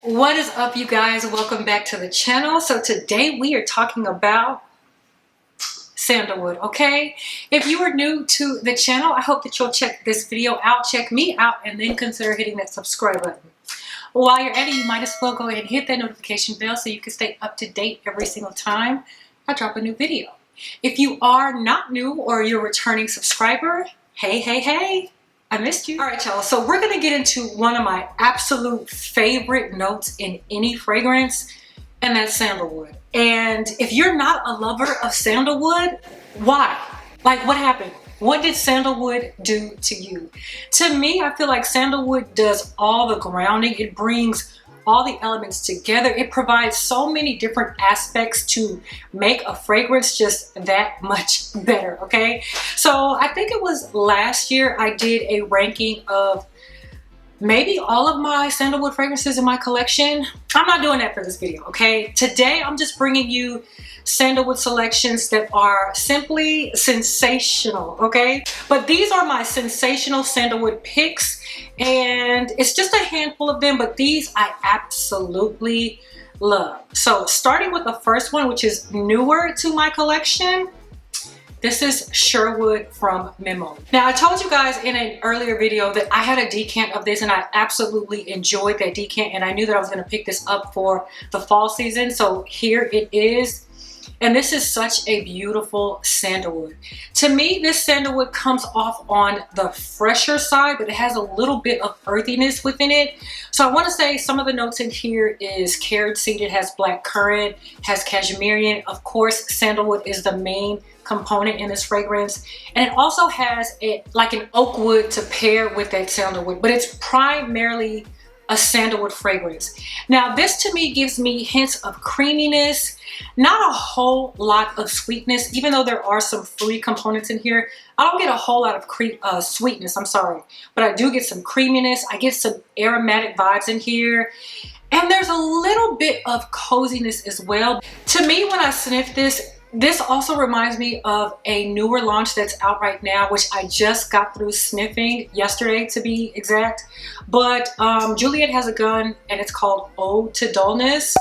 What is up, you guys? Welcome back to the channel. So today we are talking about sandalwood, okay? If you are new to the channel, I hope that you'll check this video out, check me out, and then consider hitting that subscribe button. While you're at it, you might as well go ahead and hit that notification bell so you can stay up to date every single time I drop a new video. If you are not new or you're a returning subscriber, hey, I missed you. All right, y'all, so we're gonna get into one of my absolute favorite notes in any fragrance, and that's sandalwood. And if you're not a lover of sandalwood, why? Like, what happened? What did sandalwood do to you? To me, I feel like sandalwood does all the grounding. It brings all the elements together. It provides so many different aspects to make a fragrance just that much better, okay? So I think it was last year I did a ranking of maybe all of my sandalwood fragrances in my collection. I'm not doing that for this video, okay? Today, I'm just bringing you sandalwood selections that are simply sensational, okay? But these are my sensational sandalwood picks, and it's just a handful of them, but these I absolutely love. So starting with the first one, which is newer to my collection, this is Sherwood from Memo. Now, I told you guys in an earlier video that I had a decant of this and I absolutely enjoyed that decant, and I knew that I was gonna pick this up for the fall season. So here it is. And this is such a beautiful sandalwood. To me, this sandalwood comes off on the fresher side, but it has a little bit of earthiness within it. So I want to say some of the notes in here is carrot seed, it has black currant, has cashmere. Of course, sandalwood is the main component in this fragrance. And it also has like an oak wood to pair with that sandalwood, but it's primarily a sandalwood fragrance. Now, this to me gives me hints of creaminess, not a whole lot of sweetness, even though there are some fruity components in here. I don't get a whole lot of sweetness, I'm sorry, but I do get some creaminess. I get some aromatic vibes in here, and there's a little bit of coziness as well. To me, when I sniff this, this also reminds me of a newer launch that's out right now, which I just got through sniffing yesterday, to be exact. But Juliet has a gun, and it's called Ode to Dullness.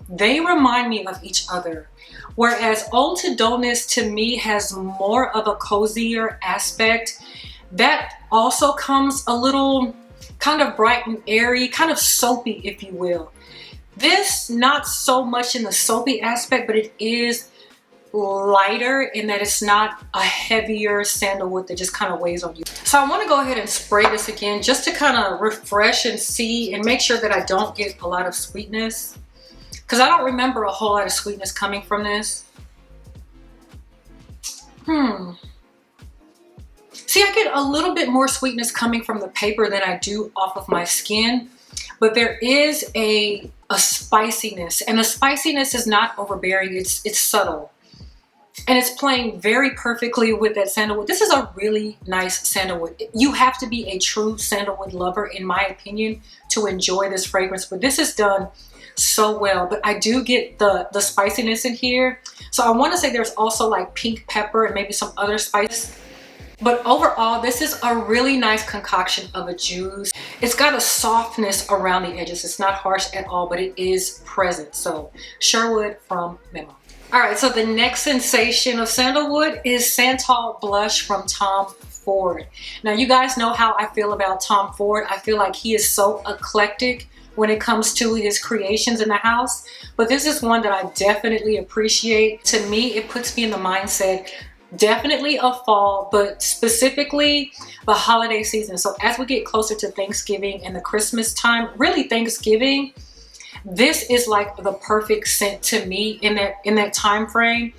They remind me of each other. Whereas Ode to Dullness to me has more of a cozier aspect. That also comes a little kind of bright and airy, kind of soapy, if you will. This, not so much in the soapy aspect, but it is lighter in that it's not a heavier sandalwood that just kind of weighs on you. So I want to go ahead and spray this again just to kind of refresh and see and make sure that I don't get a lot of sweetness, because I don't remember a whole lot of sweetness coming from this. See, I get a little bit more sweetness coming from the paper than I do off of my skin, but there is a spiciness, and the spiciness is not overbearing. It's subtle. And it's playing very perfectly with that sandalwood. This is a really nice sandalwood. You have to be a true sandalwood lover, in my opinion, to enjoy this fragrance. But this is done so well. But I do get the spiciness in here. So I want to say there's also like pink pepper and maybe some other spice. But overall, this is a really nice concoction of a juice. It's got a softness around the edges. It's not harsh at all, but it is present. So Sherwood from Memo. All right, so the next sensation of sandalwood is Santal Blush from Tom Ford. Now, you guys know how I feel about Tom Ford. I feel like he is so eclectic when it comes to his creations in the house, but this is one that I definitely appreciate. To me, it puts me in the mindset definitely of fall, but specifically the holiday season. So as we get closer to Thanksgiving and the Christmas time, really Thanksgiving, this is like the perfect scent to me in that time frame.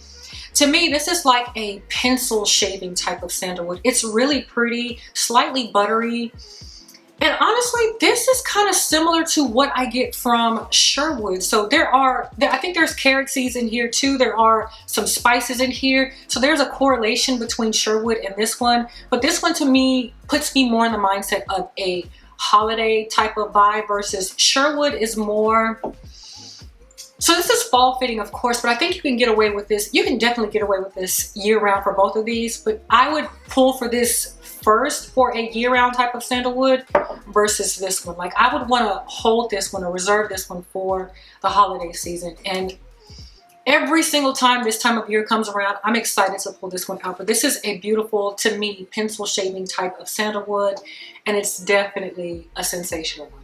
To me, this is like a pencil shaving type of sandalwood. It's really pretty, slightly buttery. And honestly, this is kind of similar to what I get from Sherwood. So I think there's carrot seeds in here too. There are some spices in here. So there's a correlation between Sherwood and this one. But this one to me puts me more in the mindset of a holiday type of vibe versus Sherwood is more. So this is fall fitting, of course, but I think you can get away with this. You can definitely get away with this year round for both of these, but I would pull for this first for a year-round type of sandalwood versus this one. Like, I would want to hold this one or reserve this one for the holiday season. And every single time this time of year comes around, I'm excited to pull this one out. But this is a beautiful, to me, pencil shaving type of sandalwood, and it's definitely a sensational one.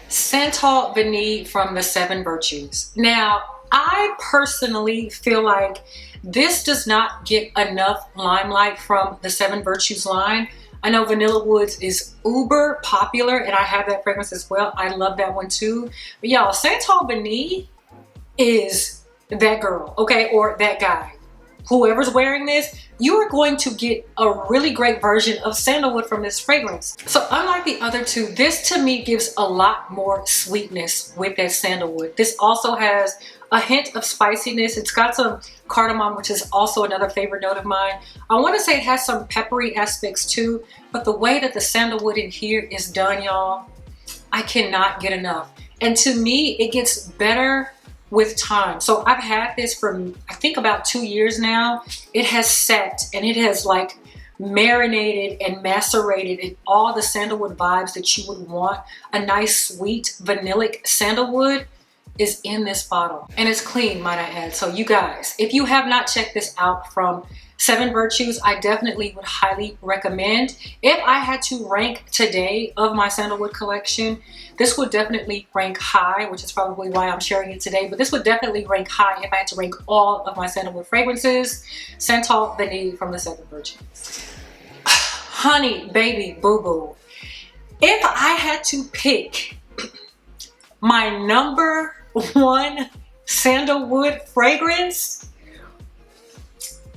Santal Vanille from the Seven Virtues. Now, I personally feel like this does not get enough limelight from the Seven Virtues line. I know Vanilla Woods is uber popular, and I have that fragrance as well. I love that one too. But y'all, Santal Vanille is that girl, okay, or that guy. Whoever's wearing this, you are going to get a really great version of sandalwood from this fragrance. So unlike the other two, this to me gives a lot more sweetness with that sandalwood. This also has a hint of spiciness. It's got some cardamom, which is also another favorite note of mine. I want to say it has some peppery aspects too, but the way that the sandalwood in here is done, y'all, I cannot get enough. And to me, it gets better with time. So I've had this for, I think, about 2 years now. It has sat and it has like marinated and macerated in all the sandalwood vibes that you would want. A nice sweet vanillic sandalwood is in this bottle, and it's clean, might I add. So you guys, if you have not checked this out from Seven Virtues, I definitely would highly recommend. If I had to rank today of my sandalwood collection, this would definitely rank high, which is probably why I'm sharing it today, but this would definitely rank high if I had to rank all of my sandalwood fragrances. Santal Vanille from the Seven Virtues. Honey, baby, boo-boo. If I had to pick my number one sandalwood fragrance,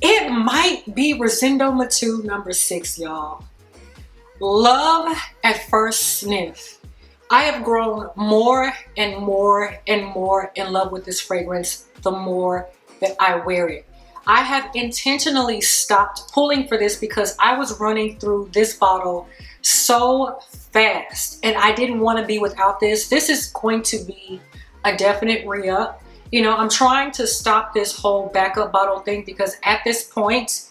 it might be Rosendo Mateu number 6, y'all. Love at first sniff. I have grown more and more and more in love with this fragrance the more that I wear it. I have intentionally stopped pulling for this because I was running through this bottle so fast and I didn't want to be without this. This is going to be a definite re-up. You know, I'm trying to stop this whole backup bottle thing because at this point,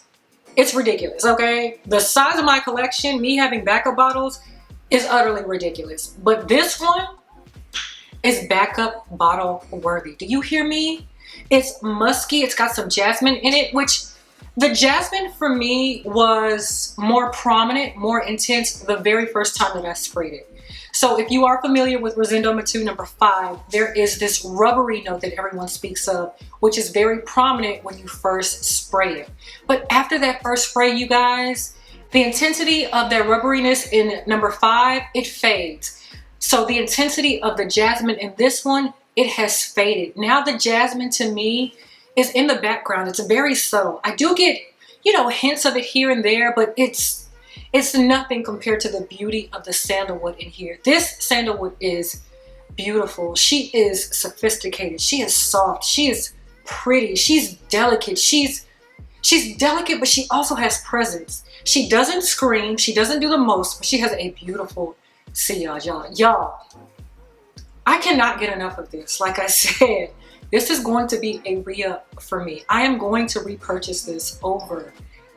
it's ridiculous, okay? The size of my collection, me having backup bottles, is utterly ridiculous. But this one is backup bottle worthy. Do you hear me? It's musky. It's got some jasmine in it, which the jasmine for me was more prominent, more intense the very first time that I sprayed it. So if you are familiar with Rosendo Mateu number 5, there is this rubbery note that everyone speaks of, which is very prominent when you first spray it. But after that first spray, you guys, the intensity of that rubberiness in number 5, it fades. So the intensity of the jasmine in this one, it has faded. Now the jasmine to me is in the background. It's very subtle. I do get, you know, hints of it here and there, but it's nothing compared to the beauty of the sandalwood in here. This sandalwood is beautiful. She is sophisticated. She is soft. She is pretty. She's delicate. She's delicate, but she also has presence. She doesn't scream. She doesn't do the most, but she has a beautiful, see y'all. I cannot get enough of this. Like I said, this is going to be a re-up for me. I am going to repurchase this over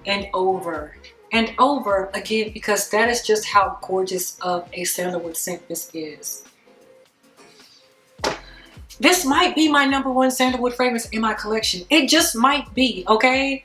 and over and over again because that is just how gorgeous of a sandalwood scent this is. This might be my number one sandalwood fragrance in my collection. It just might be, okay?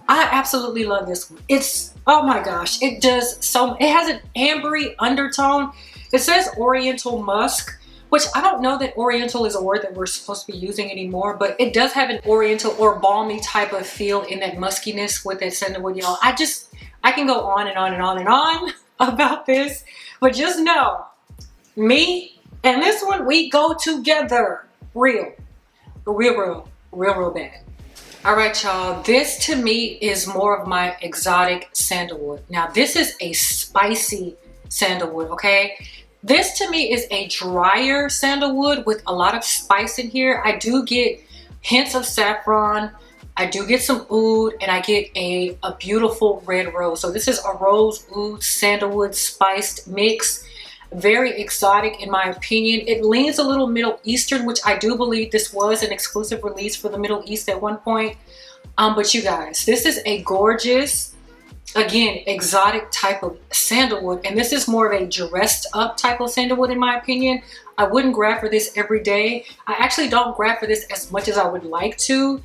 I absolutely love this one. It's, oh my gosh, it does so, it has an ambery undertone. It says Oriental Musk, which I don't know that Oriental is a word that we're supposed to be using anymore, but it does have an Oriental or balmy type of feel in that muskiness with that sandalwood, y'all. I can go on and on and on and on about this, but just know, me and this one, we go together real bad. All right, y'all, this to me is more of my exotic sandalwood. Now, this is a spicy sandalwood, okay? This to me is a drier sandalwood with a lot of spice in here. I do get hints of saffron. I do get some oud, and I get a beautiful red rose. So this is a rose oud sandalwood spiced mix. Very exotic in my opinion. It leans a little Middle Eastern, which I do believe this was an exclusive release for the Middle East at one point. But you guys, this is a gorgeous again, exotic type of sandalwood. And this is more of a dressed up type of sandalwood in my opinion. I wouldn't grab for this every day. I actually don't grab for this as much as I would like to.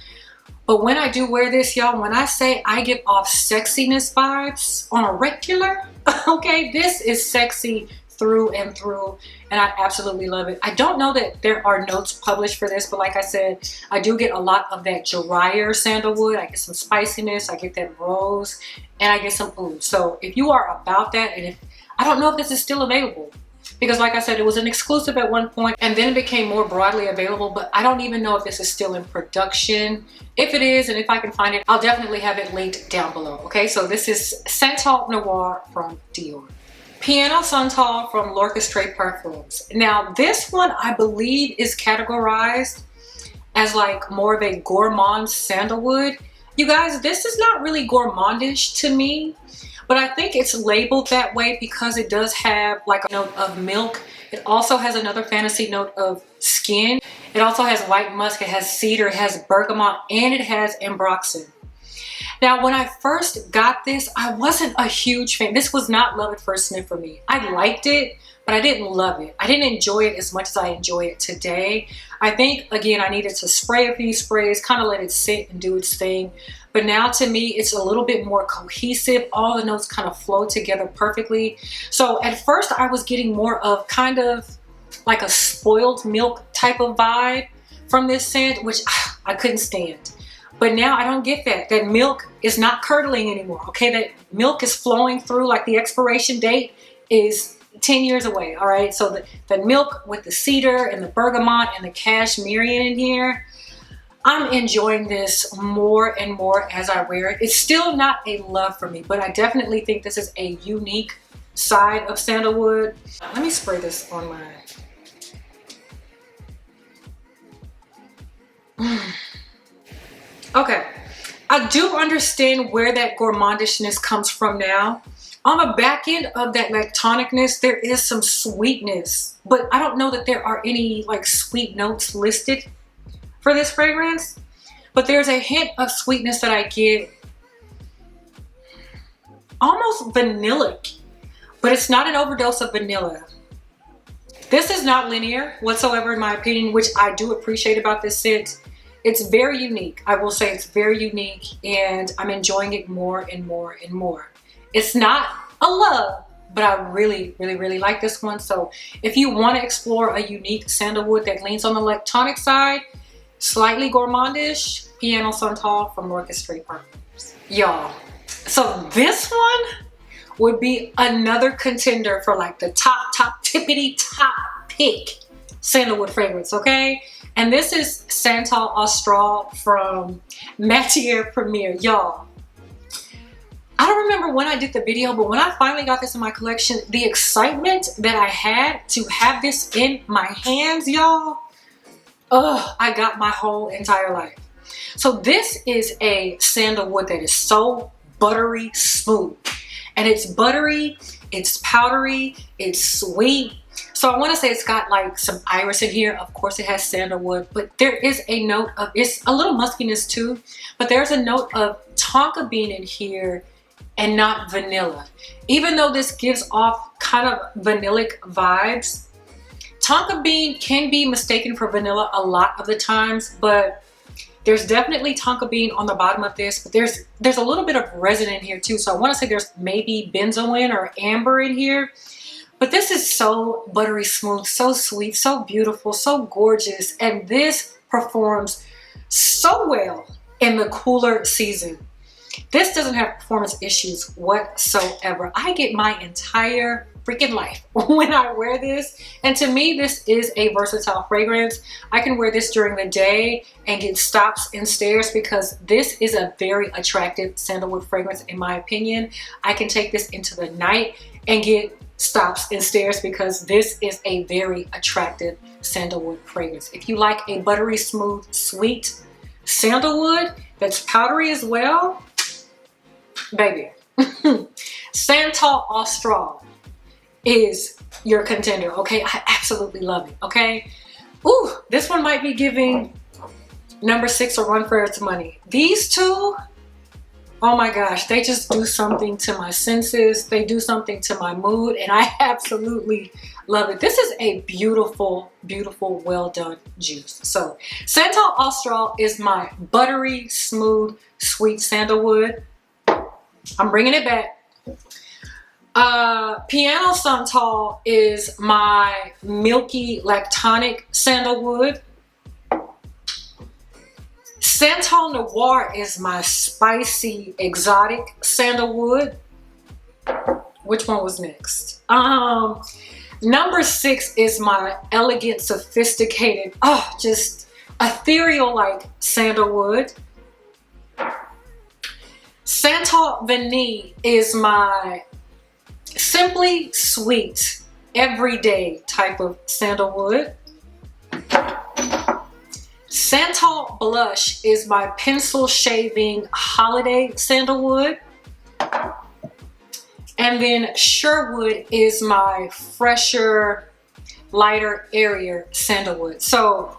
But when I do wear this, y'all, when I say I give off sexiness vibes on a regular, okay, this is sexy through and through, and I absolutely love it. I don't know that there are notes published for this, but like I said, I do get a lot of that drier sandalwood. I get some spiciness, I get that rose, and I get some oud. So if you are about that, and if I don't know if this is still available, because like I said, it was an exclusive at one point and then it became more broadly available, but I don't even know if this is still in production. If it is, and if I can find it, I'll definitely have it linked down below. Okay, so this is Santal Noir from Dior. Piano Santal from L'Orchestre Parfums. Now this one I believe is categorized as like more of a gourmand sandalwood. You guys, this is not really gourmandish to me, but I think it's labeled that way because it does have like a note of milk. It also has another fantasy note of skin. It also has white musk, it has cedar, it has bergamot, and it has ambroxan. Now, when I first got this, I wasn't a huge fan. This was not love at first sniff for me. I liked it, but I didn't love it. I didn't enjoy it as much as I enjoy it today. I think, again, I needed to spray a few sprays, kind of let it sit and do its thing. But now to me, it's a little bit more cohesive. All the notes kind of flow together perfectly. So at first I was getting more of kind of like a spoiled milk type of vibe from this scent, which I couldn't stand. But now I don't get that. That milk is not curdling anymore, okay? That milk is flowing through, like the expiration date is 10 years away, all right? So the milk with the cedar and the bergamot and the cashmere in here, I'm enjoying this more and more as I wear it. It's still not a love for me, but I definitely think this is a unique side of sandalwood. Let me spray this on my... Okay, I do understand where that gourmandishness comes from now. On the back end of that lactonicness, there is some sweetness, but I don't know that there are any like sweet notes listed for this fragrance. But there's a hint of sweetness that I get, almost vanillic, but it's not an overdose of vanilla. This is not linear whatsoever in my opinion, which I do appreciate about this scent. It's very unique. I will say it's very unique, and I'm enjoying it more and more and more. It's not a love, but I really, really, really like this one. So if you want to explore a unique sandalwood that leans on the lactonic side, slightly gourmandish, Piano Santal from L'Orchestre Parfums. Y'all, so this one would be another contender for like the top tippity top pick sandalwood fragrance, okay? And this is Santal Austral from Matiere Premier. Y'all, I don't remember when I did the video, but when I finally got this in my collection, the excitement that I had to have this in my hands, y'all, I got my whole entire life. So this is a sandalwood that is so buttery smooth. And it's buttery, it's powdery, it's sweet. So I want to say it's got like some iris in here. Of course it has sandalwood, but there is a note of, it's a little muskiness too, but there's a note of tonka bean in here and not vanilla. Even though this gives off kind of vanillic vibes, tonka bean can be mistaken for vanilla a lot of the times, but there's definitely tonka bean on the bottom of this, but there's a little bit of resin in here too. So I want to say there's maybe benzoin or amber in here. But this is so buttery smooth, so sweet, so beautiful, so gorgeous. And this performs so well in the cooler season. This doesn't have performance issues whatsoever. I get my entire freaking life when I wear this. And to me, this is a versatile fragrance. I can wear this during the day and get stops and stares because this is a very attractive sandalwood fragrance in my opinion. I can take this into the night and get stops and stares because this is a very attractive sandalwood fragrance. If you like a buttery smooth sweet sandalwood that's powdery as well, baby, Santal Austral is your contender, okay? I absolutely love it, okay? Ooh, this one might be giving number 6 a run for its money. These two, Oh my gosh, they just do something to my senses. They do something to my mood, and I absolutely love it. This is a beautiful, beautiful, well done juice. So Santal Austral is my buttery, smooth, sweet sandalwood. I'm bringing it back. Piano Santal is my milky, lactonic sandalwood. Santal Noir is my spicy, exotic sandalwood. Which one was next? Number 6 is my elegant, sophisticated, just ethereal-like sandalwood. Santal Vanille is my simply sweet, everyday type of sandalwood. Santal Blush is my pencil shaving holiday sandalwood. And then Sherwood is my fresher, lighter, airier sandalwood. So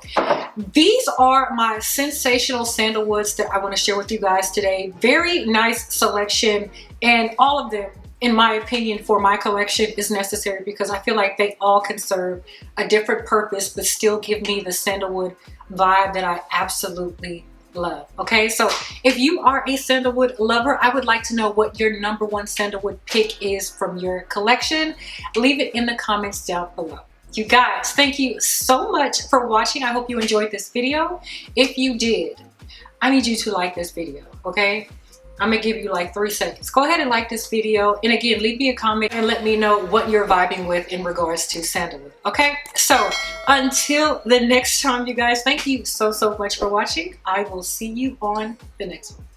these are my sensational sandalwoods that I want to share with you guys today. Very nice selection, and all of them, in my opinion, for my collection is necessary because I feel like they all can serve a different purpose but still give me the sandalwood vibe that I absolutely love. Okay, so if you are a sandalwood lover, I would like to know what your #1 sandalwood pick is from your collection. Leave it in the comments down below. You guys, thank you so much for watching. I hope you enjoyed this video. If you did, I need you to like this video, okay? I'm gonna give you like 3 seconds. Go ahead and like this video. And again, leave me a comment and let me know what you're vibing with in regards to sandalwood, okay? So until the next time, you guys, thank you so much for watching. I will see you on the next one.